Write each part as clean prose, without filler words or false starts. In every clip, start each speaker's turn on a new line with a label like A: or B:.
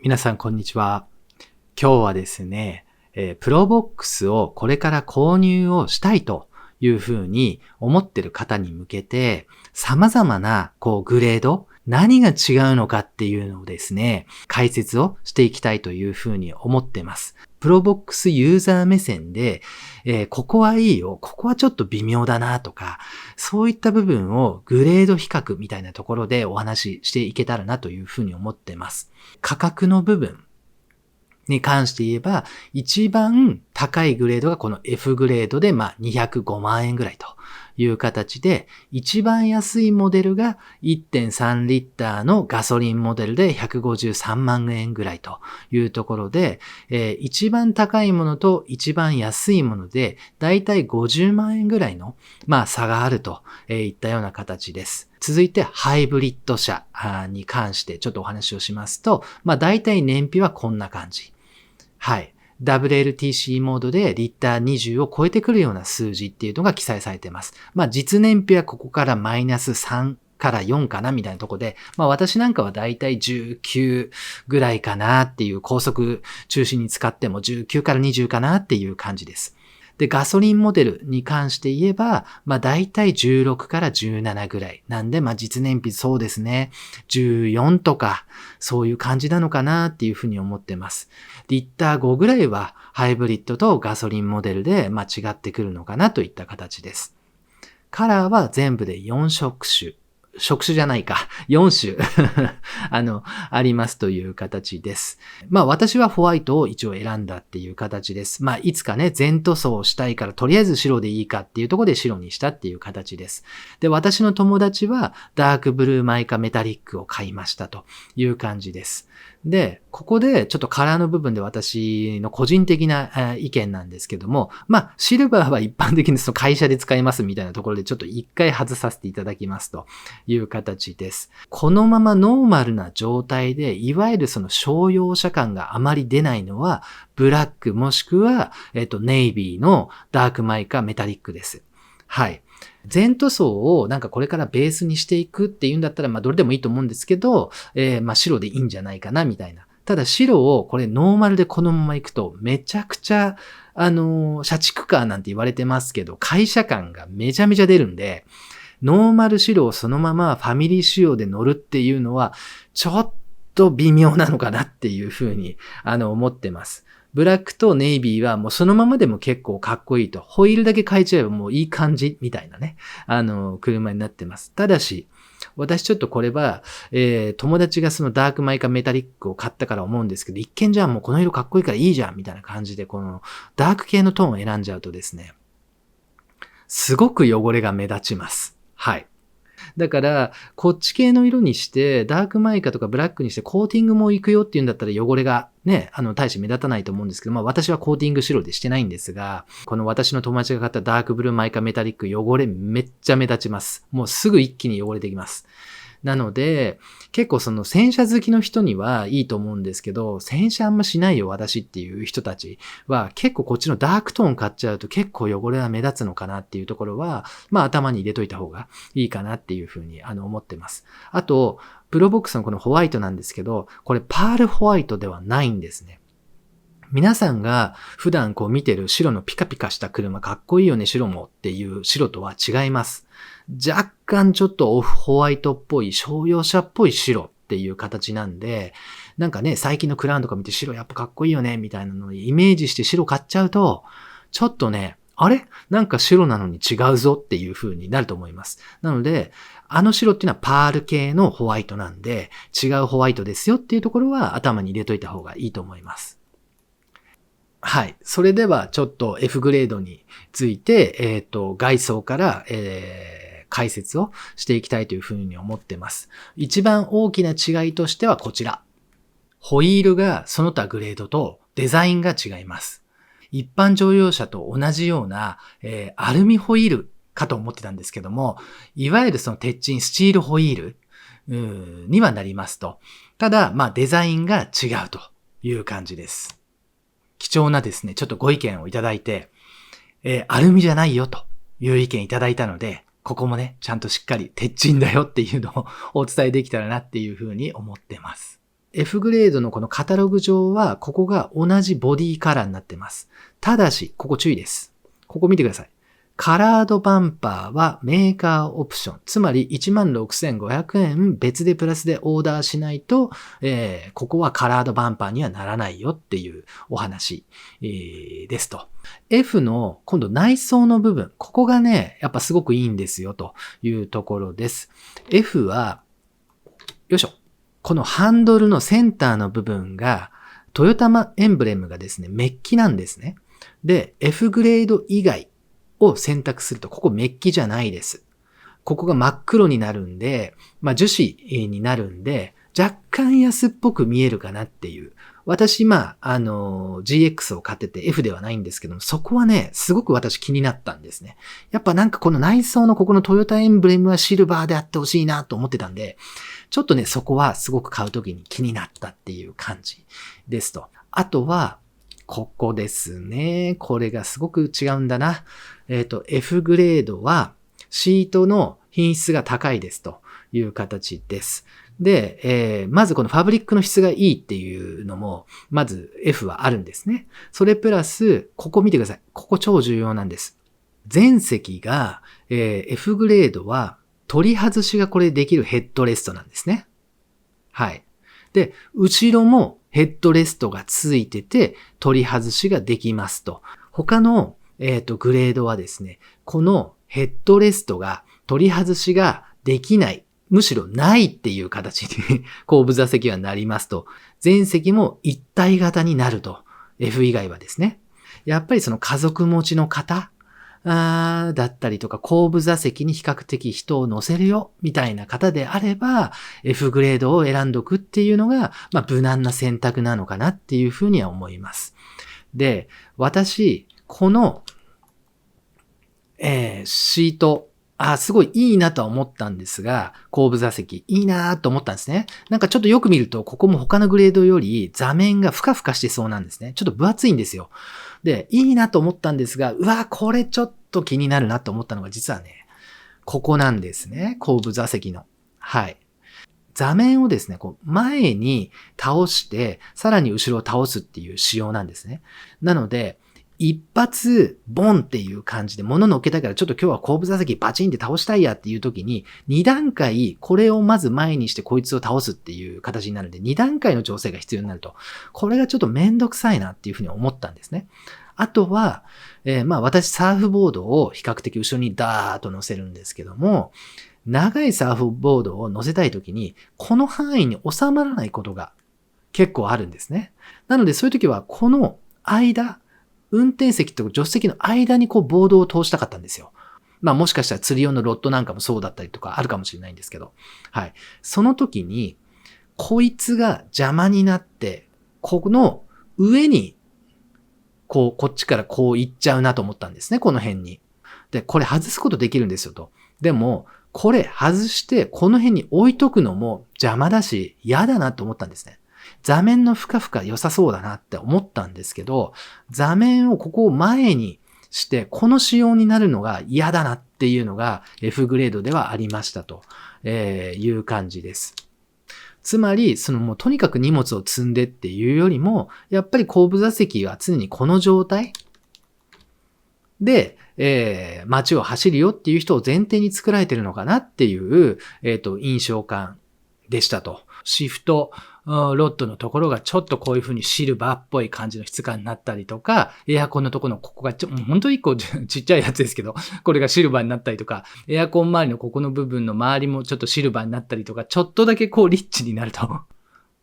A: 皆さんこんにちは。今日はですね、プロボックスをこれから購入をしたいというふうに思ってる方に向けて、様々なグレード、何が違うのかっていうのをですね、解説をしていきたいというふうに思ってます。プロボックスユーザー目線で、ここはいいよ、ここはちょっと微妙だなとか、そういった部分をグレード比較みたいなところでお話ししていけたらなというふうに思ってます。価格の部分に関して言えば、一番高いグレードがこの F グレードで205万円ぐらいという形で、一番安いモデルが 1.3 リッターのガソリンモデルで153万円ぐらいというところで、一番高いものと一番安いもので、だいたい50万円ぐらいの差があるといったような形です。続いてハイブリッド車に関してちょっとお話をしますと、だいたい燃費はこんな感じ。はい。WLTC モードでリッター20を超えてくるような数字っていうのが記載されています。実燃費はここからマイナス3から4かなみたいなところで、私なんかはだいたい19ぐらいかなっていう高速中心に使っても19から20かなっていう感じです。で、ガソリンモデルに関して言えば、だいたい16から17ぐらい。なんで、実燃費そうですね。14とか、そういう感じなのかなっていうふうに思ってます。リッター5ぐらいは、ハイブリッドとガソリンモデルで違ってくるのかなといった形です。カラーは全部で4色種。色種じゃないか。4種ありますという形です。私はホワイトを一応選んだっていう形です。いつかね、全塗装をしたいからとりあえず白でいいかっていうところで白にしたっていう形です。で、私の友達はダークブルーマイカメタリックを買いましたという感じです。で、ここでちょっとカラーの部分で私の個人的な意見なんですけども、シルバーは一般的にその会社で使いますみたいなところでちょっと一回外させていただきますという形です。このままノーマルな状態で、いわゆるその商用車感があまり出ないのは、ブラックもしくは、ネイビーのダークマイカメタリックです。はい。全塗装をこれからベースにしていくっていうんだったら、どれでもいいと思うんですけど、白でいいんじゃないかなみたいな。ただ白をこれノーマルでこのままいくとめちゃくちゃ、車畜カーなんて言われてますけど、会社感がめちゃめちゃ出るんで、ノーマル白をそのままファミリー仕様で乗るっていうのは、ちょっと微妙なのかなっていうふうに、思ってます。ブラックとネイビーはもうそのままでも結構かっこいいと。ホイールだけ変えちゃえばもういい感じみたいなね、車になってます。ただし、私ちょっとこれは、友達がそのダークマイカメタリックを買ったから思うんですけど、一見じゃあもうこの色かっこいいからいいじゃんみたいな感じで、このダーク系のトーンを選んじゃうとですね、すごく汚れが目立ちます。はい。だから、こっち系の色にして、ダークマイカとかブラックにしてコーティングもいくよっていうんだったら汚れがね、大して目立たないと思うんですけど、私はコーティング白でしてないんですが、この私の友達が買ったダークブルーマイカメタリック汚れめっちゃ目立ちます。もうすぐ一気に汚れてきます。なので、結構その洗車好きの人にはいいと思うんですけど、洗車あんましないよ私っていう人たちは結構こっちのダークトーン買っちゃうと結構汚れが目立つのかなっていうところは、頭に入れといた方がいいかなっていうふうに思ってます。あと、プロボックスのこのホワイトなんですけど、これパールホワイトではないんですね。皆さんが普段見てる白のピカピカした車かっこいいよね白もっていう白とは違います。若干ちょっとオフホワイトっぽい商用車っぽい白っていう形なんで、最近のクラウンとか見て白やっぱかっこいいよねみたいなのをイメージして白買っちゃうと、ちょっとね、あれ白なのに違うぞっていう風になると思います。なので、白っていうのはパール系のホワイトなんで、違うホワイトですよっていうところは頭に入れといた方がいいと思います。はい。それではちょっと F グレードについて、外装から、解説をしていきたいというふうに思ってます。一番大きな違いとしてはこちら。ホイールがその他グレードとデザインが違います。一般乗用車と同じような、アルミホイールかと思ってたんですけども、いわゆるその鉄筋スチールホイールにはなりますと。ただ、デザインが違うという感じです。貴重なですね、ちょっとご意見をいただいて、アルミじゃないよという意見いただいたので、ここもね、ちゃんとしっかり鉄筋だよっていうのをお伝えできたらなっていうふうに思ってます。F グレードのこのカタログ上は、ここが同じボディカラーになってます。ただし、ここ注意です。ここ見てください。カラードバンパーはメーカーオプション。つまり 16,500 円別でプラスでオーダーしないと、ここはカラードバンパーにはならないよっていうお話、ですと。F の今度内装の部分。ここがね、やっぱすごくいいんですよというところです。F は、よいしょ。このハンドルのセンターの部分が、トヨタエンブレムがですね、メッキなんですね。で、F グレード以外を選択すると、ここメッキじゃないです。ここが真っ黒になるんで、樹脂になるんで、若干安っぽく見えるかなっていう。私、GX を買ってて F ではないんですけども、そこはね、すごく私気になったんですね。やっぱなんかこの内装のここのトヨタエンブレムはシルバーであってほしいなと思ってたんで、ちょっとね、そこはすごく買うときに気になったっていう感じですと。あとは、ここですね。これがすごく違うんだな。F グレードはシートの品質が高いですという形です。で、まずこのファブリックの質がいいっていうのも、まず F はあるんですね。それプラス、ここ見てください。ここ超重要なんです。前席が、F グレードは取り外しがこれできるヘッドレストなんですね。はい。で、後ろもヘッドレストがついてて取り外しができますと。他の、グレードはですね、このヘッドレストが取り外しができない。むしろないっていう形に後部座席はなりますと。前席も一体型になると。F 以外はですね。やっぱりその家族持ちの方だったりとか、後部座席に比較的人を乗せるよ、みたいな方であれば、F グレードを選んどくっていうのが、無難な選択なのかなっていうふうには思います。で、私、この、シート、すごいいいなとは思ったんですが、後部座席、いいなと思ったんですね。なんかちょっとよく見ると、ここも他のグレードより座面がふかふかしてそうなんですね。ちょっと分厚いんですよ。で、いいなと思ったんですが、これちょっと気になるなと思ったのが実はね、ここなんですね。後部座席の。はい。座面をですね、こう前に倒して、さらに後ろを倒すっていう仕様なんですね。なので、一発、ボンっていう感じで物乗っけたからちょっと今日は後部座席バチンって倒したいやっていう時に、2段階これをまず前にしてこいつを倒すっていう形になるんで、2段階の調整が必要になると。これがちょっとめんどくさいなっていうふうに思ったんですね。あとは、私サーフボードを比較的後ろにダーッと乗せるんですけども、長いサーフボードを乗せたい時に、この範囲に収まらないことが結構あるんですね。なのでそういう時はこの間、運転席と助手席の間にこうボードを通したかったんですよ。もしかしたら釣り用のロッドなんかもそうだったりとかあるかもしれないんですけど。はい。その時に、こいつが邪魔になって、この上に、こっちからこう行っちゃうなと思ったんですね、この辺に。で、これ外すことできるんですよと。でも、これ外してこの辺に置いとくのも邪魔だし嫌だなと思ったんですね。座面のふかふか良さそうだなって思ったんですけど、座面をここを前にして、この仕様になるのが嫌だなっていうのが F グレードではありましたという感じです。つまり、もうとにかく荷物を積んでっていうよりも、やっぱり後部座席は常にこの状態で、街を走るよっていう人を前提に作られてるのかなっていう、印象感でしたと。シフト、ロッドのところがちょっとこういう風にシルバーっぽい感じの質感になったりとか、エアコンのところのここがもう本当に一個ちっちゃいやつですけど、これがシルバーになったりとか、エアコン周りのここの部分の周りもちょっとシルバーになったりとか、ちょっとだけこうリッチになると。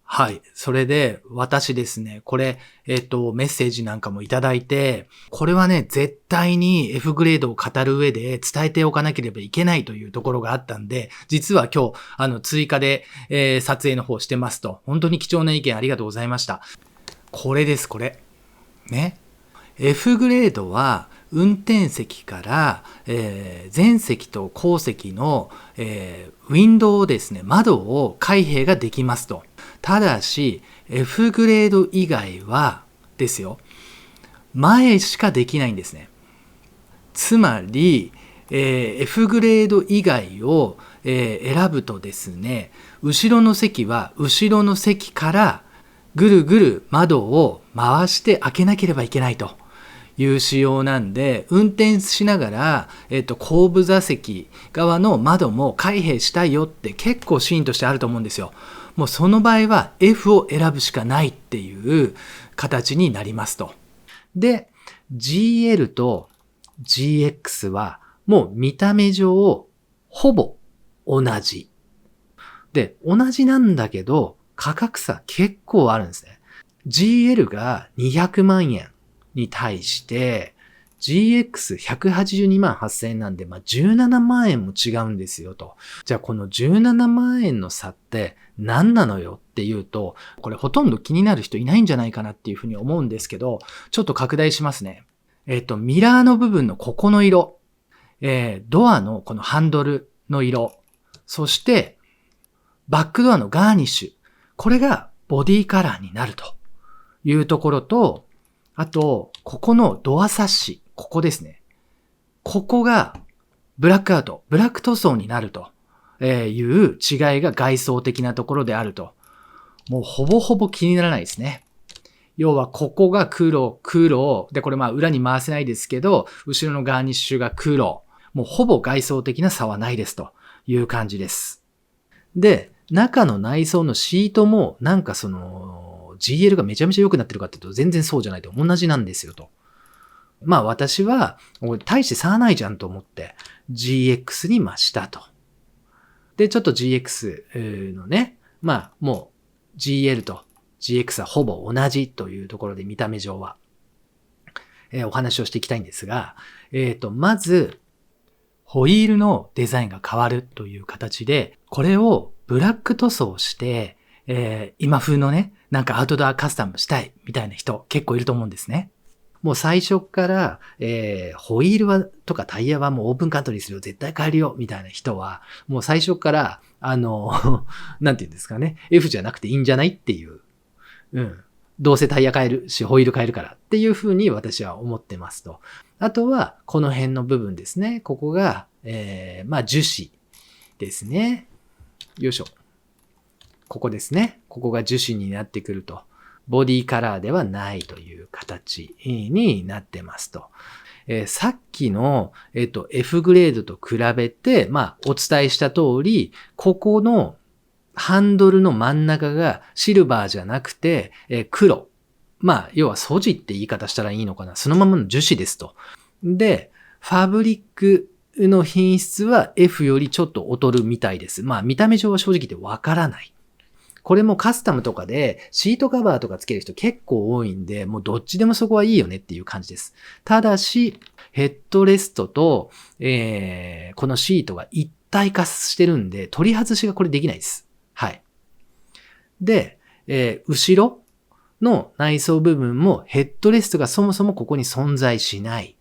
A: はい。それで、私ですね、これ、メッセージなんかもいただいて、これはね、絶対に F グレードを語る上で伝えておかなければいけないというところがあったんで、実は今日、追加で、撮影の方してますと、本当に貴重な意見ありがとうございました。これです、これ。ね。F グレードは、運転席から、前席と後席の、ウィンドウをですね、窓を開閉ができますと。ただし、F グレード以外はですよ、前しかできないんですね。つまり、F グレード以外を、選ぶとですね、後ろの席は後ろの席からぐるぐる窓を回して開けなければいけないという仕様なんで、運転しながら、後部座席側の窓も開閉したいよって結構シーンとしてあると思うんですよ。もうその場合は F を選ぶしかないっていう形になりますと。で、GL と GX はもう見た目上ほぼ同じ。で、同じなんだけど価格差結構あるんですね。GL が200万円に対して GX182 万8000円なんで、17万円も違うんですよと。じゃあこの17万円の差って何なのよっていうと、これほとんど気になる人いないんじゃないかなっていうふうに思うんですけど、ちょっと拡大しますね。ミラーの部分のここの色、ドアのこのハンドルの色、そしてバックドアのガーニッシュ、これがボディカラーになるというところと、あと、ここのドアサッシ、ここですね。ここがブラックアウト、ブラック塗装になるという違いが外装的なところであると。もうほぼほぼ気にならないですね。要はここが黒で、これ裏に回せないですけど、後ろのガーニッシュが黒。もうほぼ外装的な差はないですという感じです。で、中の内装のシートもなんかGL がめちゃめちゃ良くなってるかっていうと全然そうじゃないと同じなんですよと。私は大して差はないじゃんと思って GX にしたと。で、ちょっと GX のね、もう GL と GX はほぼ同じというところで見た目上は、お話をしていきたいんですが、まずホイールのデザインが変わるという形で、これをブラック塗装して、今風のね、なんかアウトドアカスタムしたいみたいな人結構いると思うんですね。もう最初から、ホイールとかタイヤはもうオープンカントリーするよ、絶対変えるよみたいな人は、もう最初からなんていうんですかね、F じゃなくていいんじゃないっていう、どうせタイヤ変えるし、ホイール変えるからっていうふうに私は思ってますと。あとは、この辺の部分ですね。ここが、樹脂ですね。よいしょ。ここですね。ここが樹脂になってくると。ボディカラーではないという形になってますと。さっきの、F グレードと比べて、お伝えした通り、ここのハンドルの真ん中がシルバーじゃなくて、黒。要は素地って言い方したらいいのかな。そのままの樹脂ですと。で、ファブリックの品質は F よりちょっと劣るみたいです。見た目上は正直言ってわからない。これもカスタムとかでシートカバーとかつける人結構多いんで、もうどっちでもそこはいいよねっていう感じです。ただし、ヘッドレストと、このシートが一体化してるんで、取り外しがこれできないです。はい。で、後ろの内装部分もヘッドレストがそもそもここに存在しない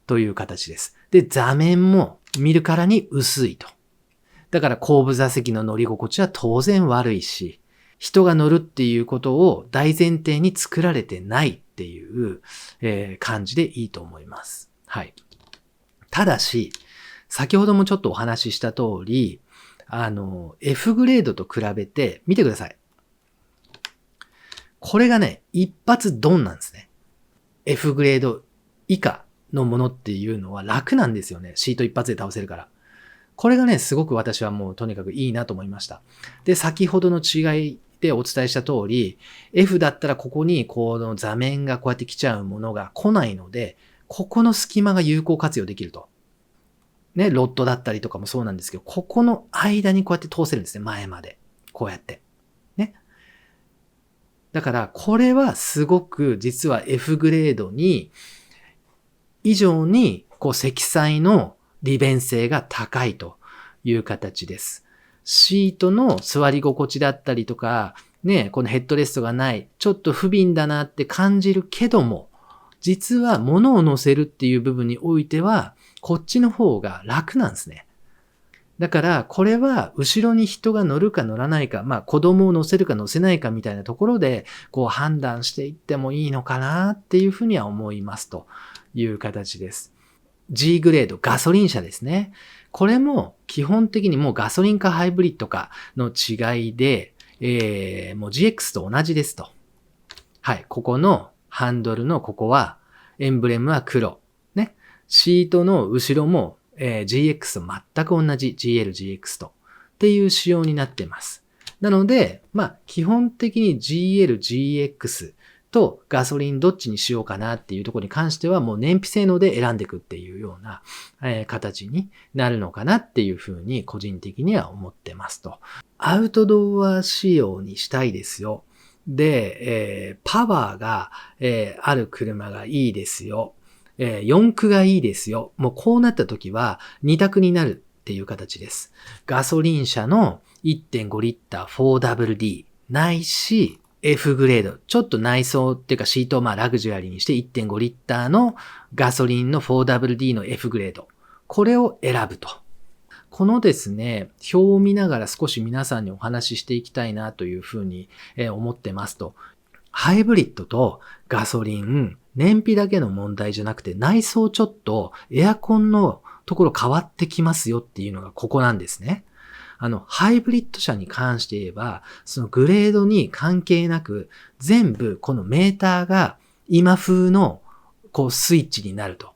A: という形です。で、座面も見るからに薄いと。だから後部座席の乗り心地は当然悪いし、人が乗るっていうことを大前提に作られてないっていう、感じでいいと思います。はい。ただし、先ほどもちょっとお話しした通り、F グレードと比べて見てください。これがね、一発ドンなんですね。F グレード以下のものっていうのは楽なんですよね。シート一発で倒せるから。これがね、すごく私はもうとにかくいいなと思いました。で、先ほどの違いでお伝えした通り、F だったらここにこの座面がこうやって来ちゃうものが来ないので、ここの隙間が有効活用できると。ね、ロッドだったりとかもそうなんですけど、ここの間にこうやって通せるんですね、前まで。こうやって。ね。だから、これはすごく実は F グレード以上に積載の利便性が高いという形です。シートの座り心地だったりとか、ね、このヘッドレストがない、ちょっと不憫だなって感じるけども、実は物を乗せるっていう部分においては、こっちの方が楽なんですね。だから、これは後ろに人が乗るか乗らないか、子供を乗せるか乗せないかみたいなところで、判断していってもいいのかなっていうふうには思いますという形です。G グレード、ガソリン車ですね。これも基本的にもうガソリンかハイブリッドかの違いで、もう GX と同じですと。はい。ここのハンドルのここは、エンブレムは黒。ね。シートの後ろも、GX と全く同じ GL、GX と。っていう仕様になってます。なので、基本的に GL、GX とガソリンどっちにしようかなっていうところに関してはもう燃費性能で選んでいくっていうような、形になるのかなっていうふうに個人的には思ってますと。アウトドア仕様にしたいですよ。で、パワーが、ある車がいいですよ。四駆がいいですよ。もうこうなった時は二択になるっていう形です。ガソリン車の 1.5 リッター 4WD ないし F グレード。ちょっと内装っていうかシートをラグジュアリーにして 1.5 リッターのガソリンの 4WD の F グレード。これを選ぶと。このですね、表を見ながら少し皆さんにお話ししていきたいなというふうに思ってますと。ハイブリッドとガソリン、燃費だけの問題じゃなくて内装ちょっとエアコンのところ変わってきますよっていうのがここなんですね。ハイブリッド車に関して言えば、そのグレードに関係なく、全部このメーターが今風のスイッチになると。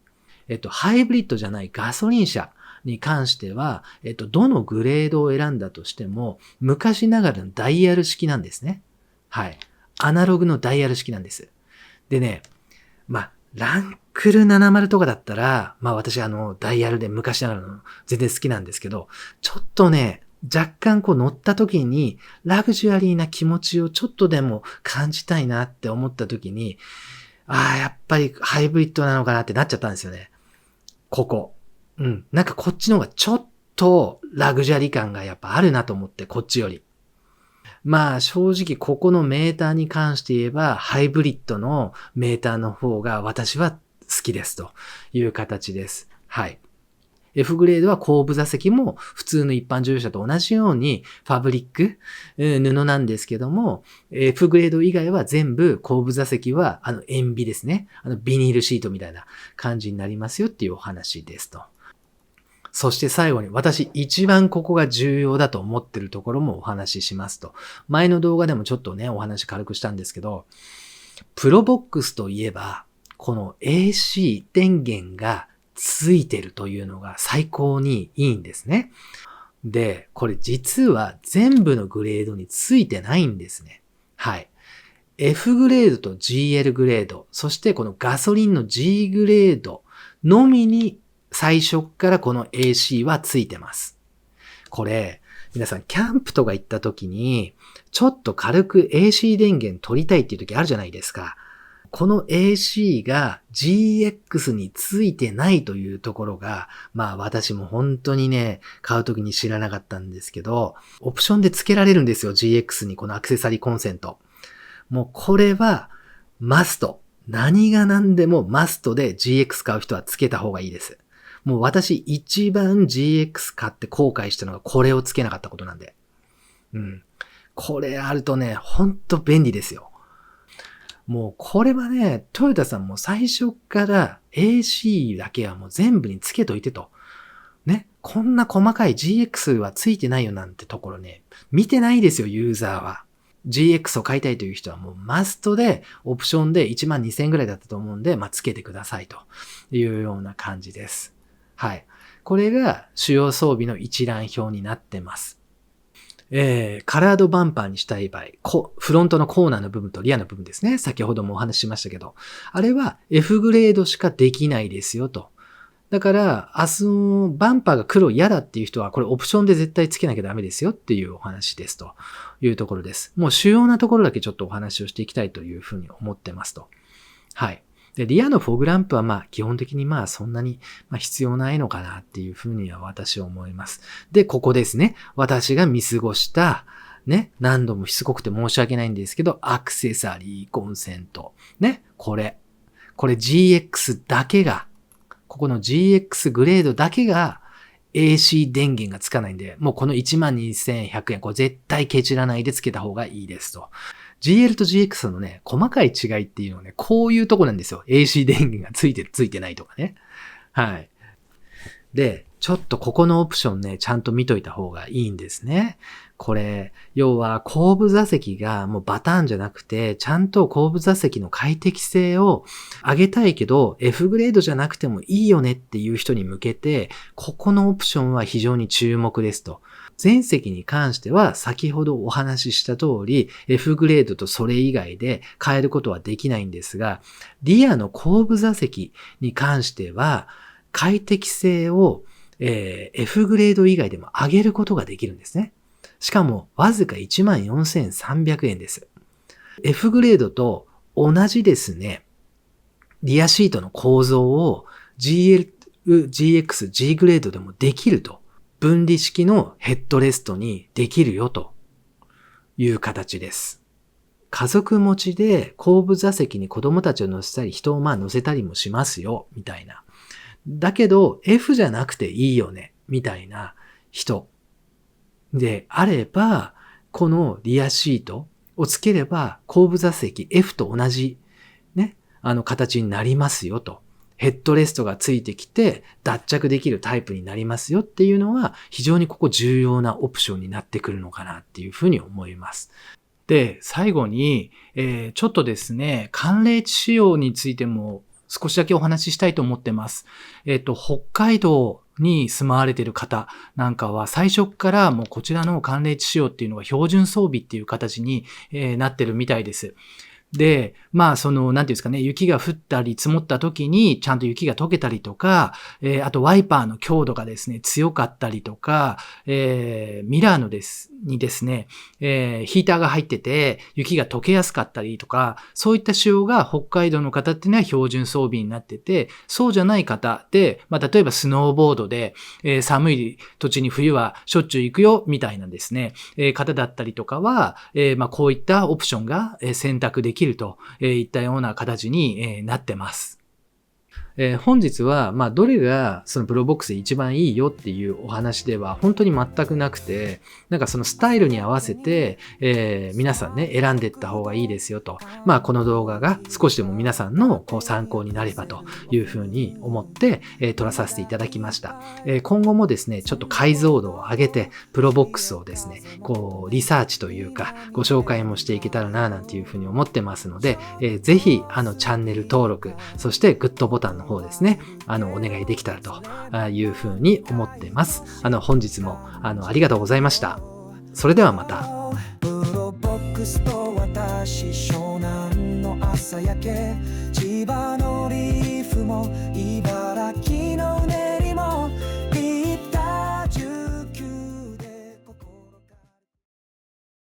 A: ハイブリッドじゃないガソリン車に関しては、どのグレードを選んだとしても、昔ながらのダイヤル式なんですね。はい。アナログのダイヤル式なんです。でね、ランクル70とかだったら、私ダイヤルで昔ながらの全然好きなんですけど、ちょっとね、若干乗った時にラグジュアリーな気持ちをちょっとでも感じたいなって思った時に、やっぱりハイブリッドなのかなってなっちゃったんですよね。ここ。なんかこっちの方がちょっとラグジュアリー感がやっぱあるなと思って、こっちより。正直ここのメーターに関して言えば、ハイブリッドのメーターの方が私は好きですという形です。はい。F グレードは後部座席も普通の一般乗用車と同じようにファブリック、布なんですけども、F グレード以外は全部後部座席は塩ビですね。ビニールシートみたいな感じになりますよっていうお話ですと。そして最後に私一番ここが重要だと思ってるところもお話ししますと。前の動画でもちょっとね、お話軽くしたんですけど、プロボックスといえば、この AC 電源がついてるというのが最高にいいんですね。で、これ実は全部のグレードについてないんですね。はい。F グレードと GL グレード、そしてこのガソリンの G グレードのみに最初からこの AC はついてます。これ、皆さんキャンプとか行った時に、ちょっと軽く AC 電源取りたいっていう時あるじゃないですか。この AC が GX についてないというところが、私も本当にね、買う時に知らなかったんですけど、オプションで付けられるんですよ、GX にこのアクセサリーコンセント。もうこれはマスト。何が何でもマストで GX 買う人は付けた方がいいです。もう私一番 GX 買って後悔したのがこれを付けなかったことなんで。これあるとね、ほんと便利ですよ。もうこれはね、トヨタさんも最初から AC だけはもう全部につけといてと。ね、こんな細かい GX はついてないよなんてところね、見てないですよ、ユーザーは。GX を買いたいという人はもうマストでオプションで12,000円ぐらいだったと思うんで、つけてくださいというような感じです。はい。これが主要装備の一覧表になってます。カラードバンパーにしたい場合、フロントのコーナーの部分とリアの部分ですね。先ほどもお話ししましたけど、あれは F グレードしかできないですよと。だから、バンパーが黒嫌だっていう人は、これオプションで絶対つけなきゃダメですよっていうお話ですというところです。もう主要なところだけちょっとお話をしていきたいというふうに思ってますと。はい。で、リアのフォグランプは基本的にそんなに必要ないのかなっていうふうには私は思います。で、ここですね。私が見過ごした、ね、何度もしつこくて申し訳ないんですけど、アクセサリー、コンセント。ね、これ GX だけが、ここの GX グレードだけが AC 電源がつかないんで、もうこの12,100円、これ絶対ケチらないでつけた方がいいですと。GL と GX のね、細かい違いっていうのはね、こういうとこなんですよ。AC 電源がついてる、ついてないとかね。はい。で、ちょっとここのオプションね、ちゃんと見といた方がいいんですね。これ、要は後部座席がもうバターンじゃなくて、ちゃんと後部座席の快適性を上げたいけど、F グレードじゃなくてもいいよねっていう人に向けて、ここのオプションは非常に注目ですと。前席に関しては先ほどお話しした通り F グレードとそれ以外で変えることはできないんですが、リアの後部座席に関しては快適性をF グレード以外でも上げることができるんですね。しかもわずか 14,300 円です。F グレードと同じですね、リアシートの構造を GL、GX、G グレードでもできると。分離式のヘッドレストにできるよという形です。家族持ちで後部座席に子供たちを乗せたり人を乗せたりもしますよみたいな。だけど F じゃなくていいよねみたいな人であれば、このリアシートをつければ後部座席 F と同じね、形になりますよと。ヘッドレストがついてきて脱着できるタイプになりますよっていうのは非常にここ重要なオプションになってくるのかなっていうふうに思います。で、最後に、ちょっとですね、寒冷地仕様についても少しだけお話ししたいと思ってます。北海道に住まわれている方なんかは最初からもうこちらの寒冷地仕様っていうのが標準装備っていう形に、なってるみたいです。で、なんていうんですかね、雪が降ったり積もった時に、ちゃんと雪が溶けたりとか、あとワイパーの強度がですね、強かったりとか、ミラーにですね、ヒーターが入ってて、雪が溶けやすかったりとか、そういった仕様が北海道の方っていうのは標準装備になってて、そうじゃない方で、例えばスノーボードで、寒い土地に冬はしょっちゅう行くよ、みたいなですね、方だったりとかは、こういったオプションが選択できるといったような形になってます。本日は、どれがそのプロボックスで一番いいよっていうお話では本当に全くなくて、なんかそのスタイルに合わせて、皆さんね、選んでいった方がいいですよと。この動画が少しでも皆さんの参考になればというふうに思って、撮らさせていただきました。今後もですね、ちょっと解像度を上げて、プロボックスをですね、リサーチというか、ご紹介もしていけたらな、なんていうふうに思ってますので、ぜひ、チャンネル登録、そしてグッドボタンの方ですね、お願いできたらというふうに思ってます。本日もありがとうございました。それではまた。プロボックスと私、湘南の朝焼け、千葉のリーフも茨城の